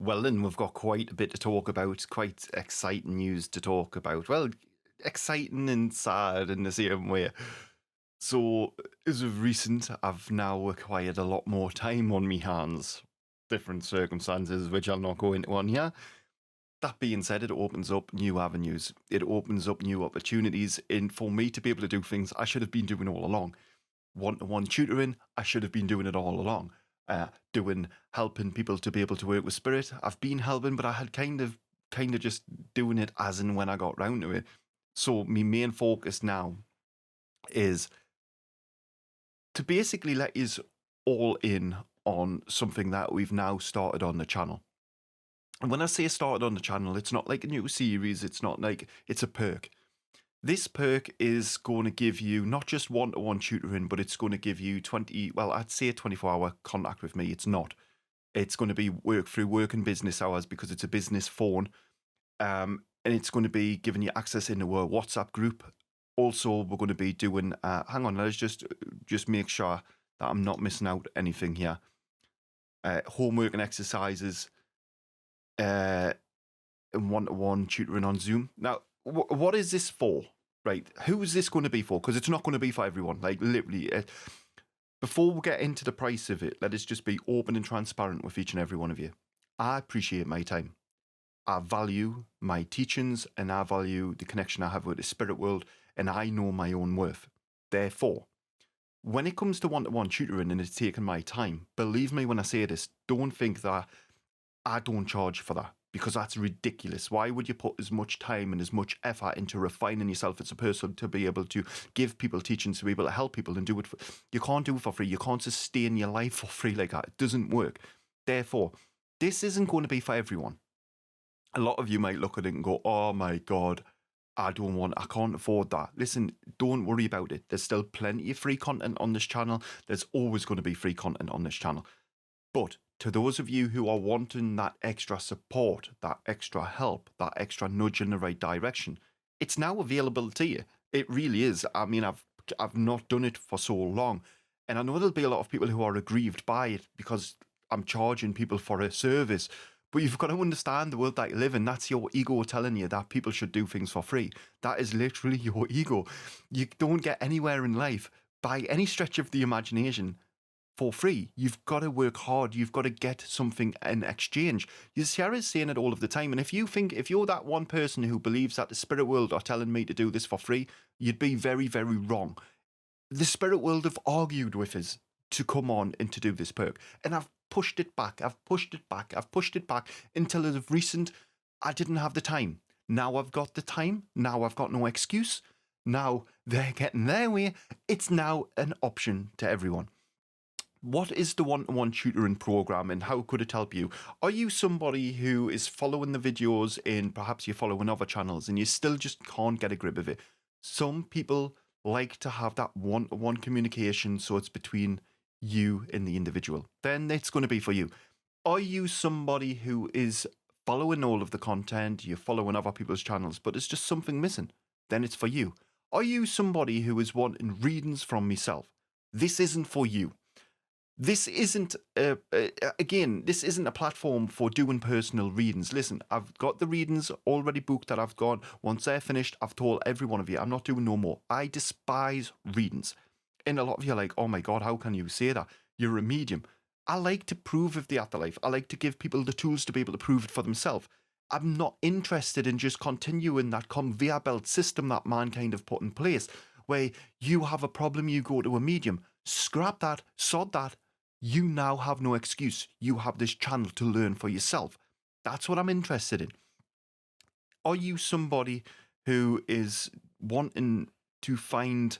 Well, then we've got quite a bit to talk about, quite exciting news to talk about. Well, exciting and sad in the same way. So, as of recent, I've now acquired a lot more time on me hands. Different circumstances, which I'll not go into on here. That being said, it opens up new avenues. It opens up new opportunities for me to be able to do things I should have been doing all along. One-to-one tutoring, I should have been doing it all along. Helping people to be able to work with spirit. I've been helping, but I had kind of just doing it as and when I got round to it. So my main focus now is to basically let you all in on something that we've now started on the channel. And when I say started on the channel, it's not like a new series. It's not like it's a perk. This perk is going to give you not just one-to-one tutoring, but it's going to give you 24-hour contact with me. It's not. It's going to be through work and business hours because it's a business phone. And it's going to be giving you access into our WhatsApp group. Also, we're going to be doing, hang on, let's just make sure that I'm not missing out anything here. Homework and exercises, and one-to-one tutoring on Zoom. Now, what is this for? Right, who is this going to be for? Because it's not going to be for everyone. Like, literally, before we get into the price of it, let us just be open and transparent with each and every one of you. I appreciate my time. I value my teachings, and I value the connection I have with the spirit world, and I know my own worth. Therefore, when it comes to one-to-one tutoring and it's taking my time, believe me when I say this, don't think that I don't charge for that, because that's ridiculous. Why would you put as much time and as much effort into refining yourself as a person to be able to give people teachings, to be able to help people and do it? You can't do it for free. You can't sustain your life for free like that. It doesn't work. Therefore, this isn't going to be for everyone. A lot of you might look at it and go, oh my God, I can't afford that. Listen, don't worry about it. There's still plenty of free content on this channel. There's always going to be free content on this channel. But to those of you who are wanting that extra support, that extra help, that extra nudge in the right direction, it's now available to you. It really is. I mean, I've not done it for so long. And I know there'll be a lot of people who are aggrieved by it because I'm charging people for a service. But you've got to understand the world that you live in. That's your ego telling you that people should do things for free. That is literally your ego. You don't get anywhere in life by any stretch of the imagination for free. You've got to work hard. You've got to get something in exchange. Sarah's saying it all of the time. And if you're that one person who believes that the spirit world are telling me to do this for free, you'd be very, very wrong. The spirit world have argued with us to come on and to do this perk. And I've pushed it back. I've pushed it back until as of recent, I didn't have the time. Now I've got the time. Now I've got no excuse. Now they're getting their way. It's now an option to everyone. What is the one-to-one tutoring program and how could it help you? Are you somebody who is following the videos and perhaps you're following other channels and you still just can't get a grip of it? Some people like to have that one-to-one communication, so it's between you and the individual. Then it's going to be for you. Are you somebody who is following all of the content, you're following other people's channels, but it's just something missing? Then it's for you. Are you somebody who is wanting readings from myself? This isn't for you. This isn't, this isn't a platform for doing personal readings. Listen, I've got the readings already booked that I've gone. Once they're finished, I've told every one of you, I'm not doing no more. I despise readings. And a lot of you are like, oh my God, how can you say that? You're a medium. I like to prove of the afterlife. I like to give people the tools to be able to prove it for themselves. I'm not interested in just continuing that conveyor belt system that mankind have put in place, where you have a problem, you go to a medium. Scrap that, sod that. You now have no excuse. You have this channel to learn for yourself. That's what I'm interested in. Are you somebody who is wanting to find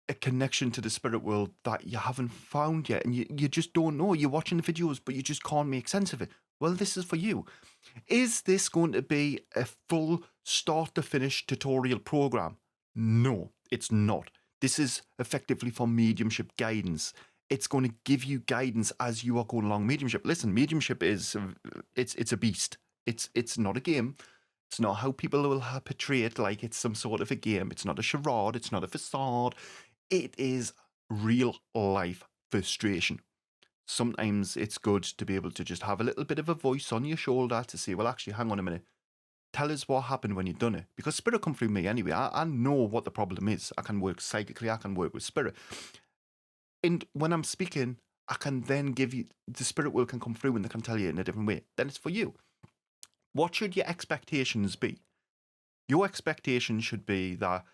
a connection to the spirit world that you haven't found yet and you just don't know? You're watching the videos, but you just can't make sense of it. Well, this is for you. Is this going to be a full start to finish tutorial program? No, it's not. This is effectively for mediumship guidance. It's going to give you guidance as you are going along mediumship. Listen, mediumship is, it's a beast. It's not a game. It's not how people will portray it like it's some sort of a game. It's not a charade. It's not a facade. It is real life frustration. Sometimes it's good to be able to just have a little bit of a voice on your shoulder to say, well, actually, hang on a minute. Tell us what happened when you've done it. Because spirit come through me anyway. I know what the problem is. I can work psychically. I can work with spirit. And when I'm speaking, I can then give you, the spirit will can come through and they can tell you in a different way. Then it's for you. What should your expectations be? Your expectation should be that,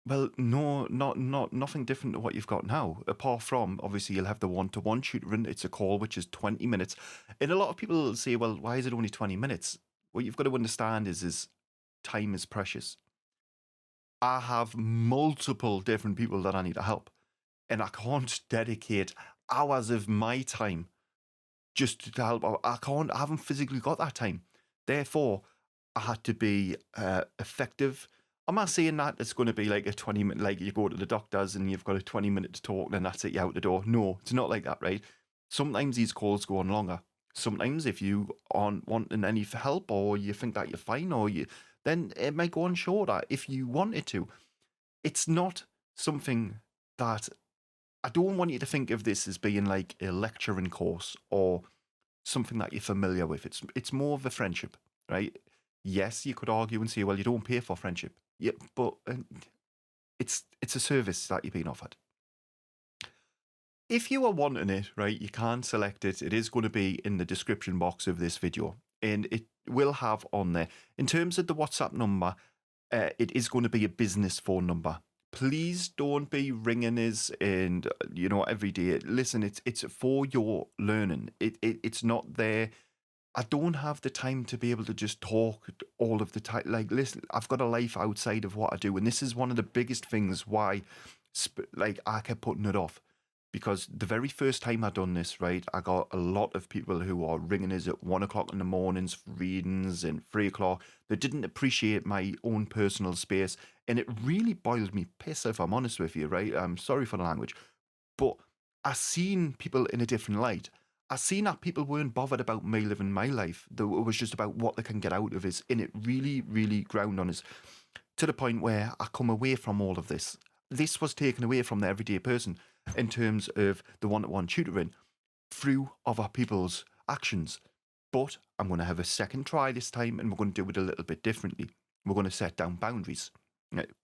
well, no, nothing different to what you've got now. Apart from, obviously, you'll have the one-to-one tutoring. It's a call which is 20 minutes. And a lot of people say, well, why is it only 20 minutes? What you've got to understand is time is precious. I have multiple different people that I need to help. And I can't dedicate hours of my time just to help. I haven't physically got that time. Therefore, I had to be effective. I'm not saying that it's going to be like a 20-minute, like you go to the doctors and you've got a 20-minute to talk and that's it, you're out the door. No, it's not like that, right? Sometimes these calls go on longer. Sometimes if you aren't wanting any help or you think that you're fine then it might go on shorter if you wanted to. It's not something that, I don't want you to think of this as being like a lecturing course or something that you're familiar with. It's more of a friendship, right? Yes, you could argue and say, well, you don't pay for friendship. Yeah, but it's a service that you're being offered. If you are wanting it, right, you can select it. It is going to be in the description box of this video, and it will have on there. In terms of the WhatsApp number, it is going to be a business phone number. Please don't be ringing us and every day. Listen, it's for your learning. It's not there. I don't have the time to be able to just talk all of the time. Like, listen, I've got a life outside of what I do, and this is one of the biggest things why, I kept putting it off. Because the very first time I done this, right, I got a lot of people who are ringing us at 1 o'clock in the mornings, readings, and 3 o'clock. They didn't appreciate my own personal space, and it really boiled me piss, if I'm honest with you, right? I'm sorry for the language, but I seen people in a different light. I seen that people weren't bothered about me living my life. It was just about what they can get out of us, and it really, really ground on us to the point where I come away from all of this. This was taken away from the everyday person in terms of the one-to-one tutoring through other people's actions. But I'm going to have a second try this time, and we're going to do it a little bit differently. We're going to set down boundaries,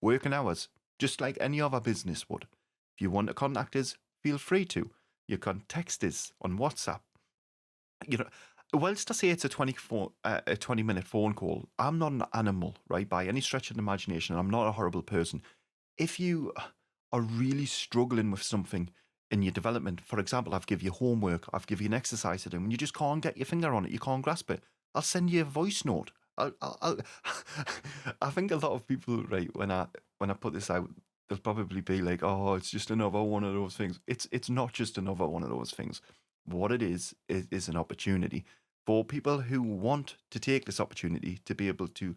working hours, just like any other business would. If you want to contact us, feel free to. You can text us on WhatsApp. Whilst I say it's a 20-minute phone call, I'm not an animal, right, by any stretch of the imagination. I'm not a horrible person. If you are really struggling with something in your development, for example, I've given you homework, I've given you an exercise to do, and you just can't get your finger on it, you can't grasp it, I'll send you a voice note. I think a lot of people, right, when I put this out, they'll probably be like, oh, it's just another one of those things. It's not just another one of those things. What it is an opportunity for people who want to take this opportunity to be able to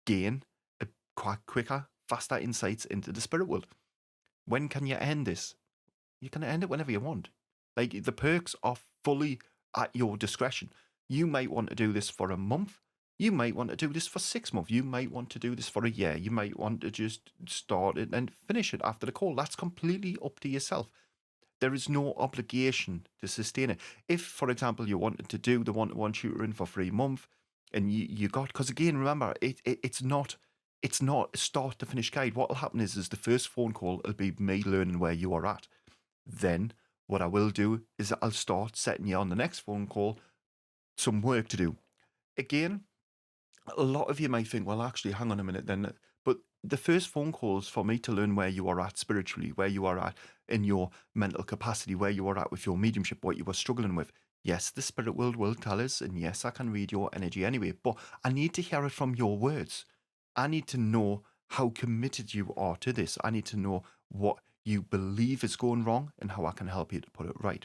gain a quite quicker, faster insights into the spirit world. When can you end this? You can end it whenever you want. Like, the perks are fully at your discretion. You might want to do this for a month. You might want to do this for 6 months. You might want to do this for a year. You might want to just start it and finish it after the call. That's completely up to yourself. There is no obligation to sustain it. If, for example, you wanted to do the one-to-one tutoring for 3 months and you got, because again, remember, it's not a start to finish guide. What will happen is the first phone call will be me learning where you are at. Then what I will do is I'll start setting you on the next phone call some work to do. Again, a lot of you might think, well, actually, hang on a minute then. But the first phone call is for me to learn where you are at spiritually, where you are at in your mental capacity, where you are at with your mediumship, what you are struggling with. Yes, the spirit world will tell us, and yes, I can read your energy anyway, but I need to hear it from your words. I need to know how committed you are to this. I need to know what you believe is going wrong and how I can help you to put it right.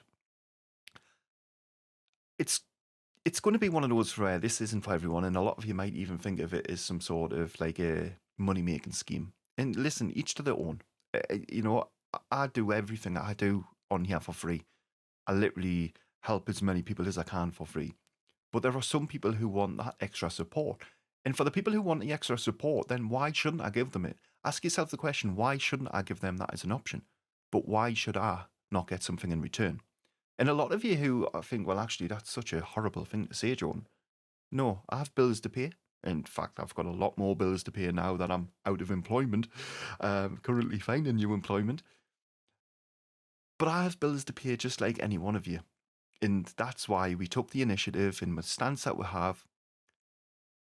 It's going to be one of those where this isn't for everyone, and a lot of you might even think of it as some sort of like a money-making scheme. And listen, each to their own. I do everything I do on here for free. I literally help as many people as I can for free. But there are some people who want that extra support. And for the people who want the extra support, then why shouldn't I give them it? Ask yourself the question, why shouldn't I give them that as an option? But why should I not get something in return? And a lot of you who think, well, actually, that's such a horrible thing to say, John. No, I have bills to pay. In fact, I've got a lot more bills to pay now that I'm out of employment, currently finding new employment. But I have bills to pay just like any one of you. And that's why we took the initiative in the stance that we have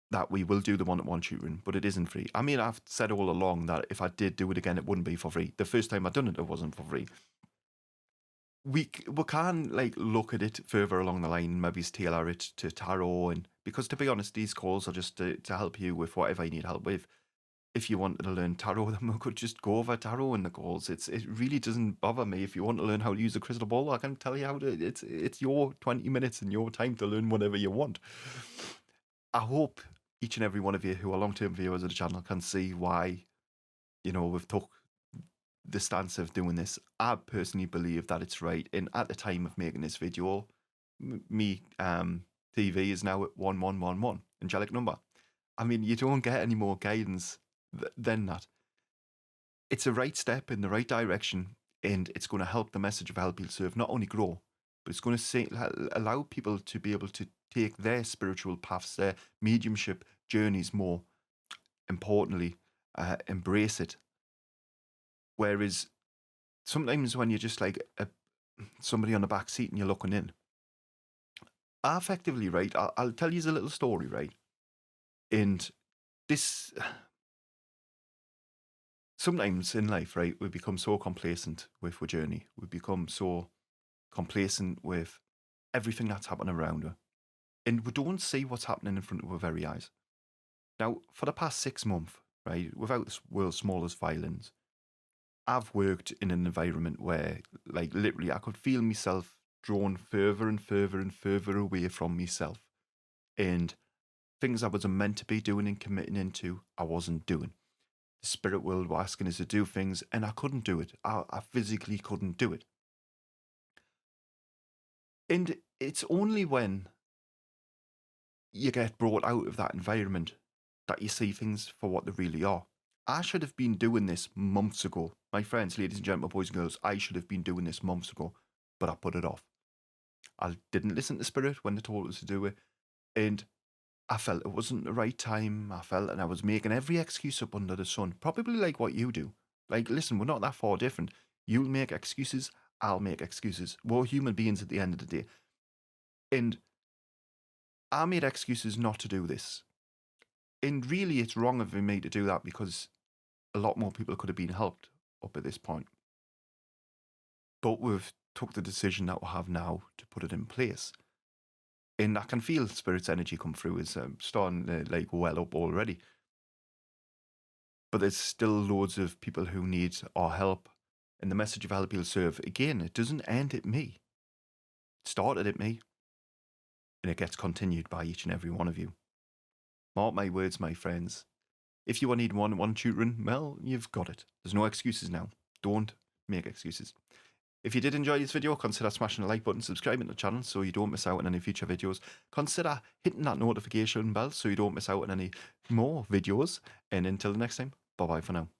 that we will do the one-to-one tutoring, but it isn't free. I mean, I've said all along that if I did do it again, it wouldn't be for free. The first time I done it, it wasn't for free. We can like look at it further along the line, maybe tailor it to tarot, and because to be honest, these calls are just to help you with whatever you need help with. If you wanted to learn tarot, then we could just go over tarot in the calls. It really doesn't bother me. If you want to learn how to use a crystal ball, I can tell you how to. It's your 20 minutes and your time to learn whatever you want. I hope each and every one of you who are long-term viewers of the channel can see why, we've took the stance of doing this. I personally believe that it's right. And at the time of making this video, me TV is now at 1111, angelic number. I mean, you don't get any more guidance than that. It's a right step in the right direction, and it's going to help the message of help heal serve not only grow, but it's going to allow people to be able to take their spiritual paths, their mediumship journeys more importantly, embrace it. Whereas sometimes when you're just like somebody on the back seat and you're looking in, effectively, right, I'll tell you a little story, right? And this, sometimes in life, right, we become so complacent with our journey. We become so complacent with everything that's happening around us. And we don't see what's happening in front of our very eyes. Now, for the past 6 months, right, without this world's smallest violins, I've worked in an environment where, like, literally, I could feel myself drawn further and further and further away from myself. And things I wasn't meant to be doing and committing into, I wasn't doing. The spirit world were asking us to do things, and I couldn't do it. I physically couldn't do it. And it's only when you get brought out of that environment that you see things for what they really are. I should have been doing this months ago. My friends, ladies and gentlemen, boys and girls, I should have been doing this months ago, but I put it off. I didn't listen to spirit when they told us to do it, and I felt it wasn't the right time. I felt, and I was making every excuse up under the sun, probably like what you do. Like, listen, we're not that far different. You'll make excuses, I'll make excuses. We're human beings at the end of the day. And I made excuses not to do this. And really, it's wrong of me to do that because a lot more people could have been helped up at this point. But we've took the decision that we have now to put it in place. And I can feel Spirit's energy come through. It's starting to like well up already. But there's still loads of people who need our help. And the message of help he'll serve, again, it doesn't end at me. It started at me. And it gets continued by each and every one of you. Mark my words, my friends. If you need one-on-one tutoring, well, you've got it. There's no excuses now. Don't make excuses. If you did enjoy this video, consider smashing the like button, subscribing to the channel so you don't miss out on any future videos. Consider hitting that notification bell so you don't miss out on any more videos. And until the next time, bye-bye for now.